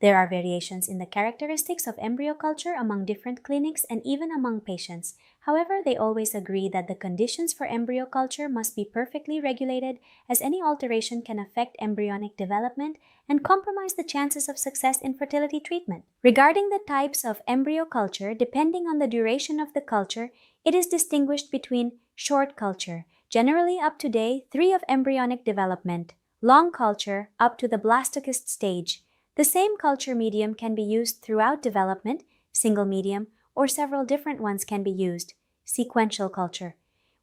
There are variations in the characteristics of embryo culture among different clinics and even among patients. However, they always agree that the conditions for embryo culture must be perfectly regulated, as any alteration can affect embryonic development and compromise the chances of success in fertility treatment. Regarding the types of embryo culture, depending on the duration of the culture, it is distinguished between short culture, generally up to day 3 of embryonic development, long culture up to the blastocyst stage. The same culture medium can be used throughout development, single medium, or several different ones can be used, sequential culture.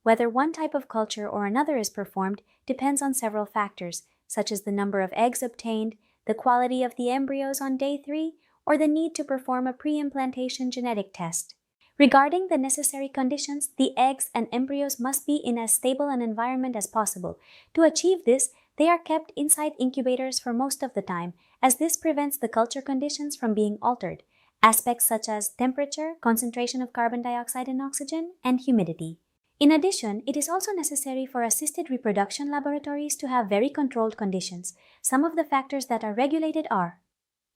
Whether one type of culture or another is performed depends on several factors, such as the number of eggs obtained, the quality of the embryos on day 3, or the need to perform a pre-implantation genetic test. Regarding the necessary conditions, the eggs and embryos must be in as stable an environment as possible. To achieve this, they are kept inside incubators for most of the time, as this prevents the culture conditions from being altered, aspects such as temperature, concentration of carbon dioxide and oxygen, and humidity. In addition, it is also necessary for assisted reproduction laboratories to have very controlled conditions. Some of the factors that are regulated are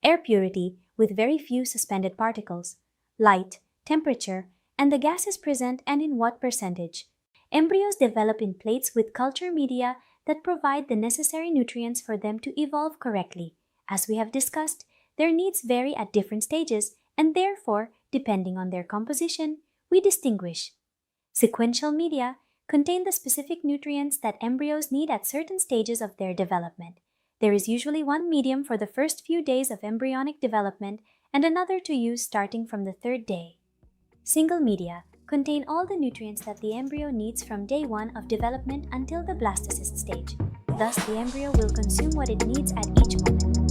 air purity with very few suspended particles, light, temperature, and the gases present and in what percentage. Embryos develop in plates with culture media that provide the necessary nutrients for them to evolve correctly. As we have discussed, their needs vary at different stages, and therefore, depending on their composition, we distinguish. Sequential media contain the specific nutrients that embryos need at certain stages of their development. There is usually one medium for the first few days of embryonic development and another to use starting from the 3rd day. Single media contain all the nutrients that the embryo needs from day 1 of development until the blastocyst stage. Thus, the embryo will consume what it needs at each moment.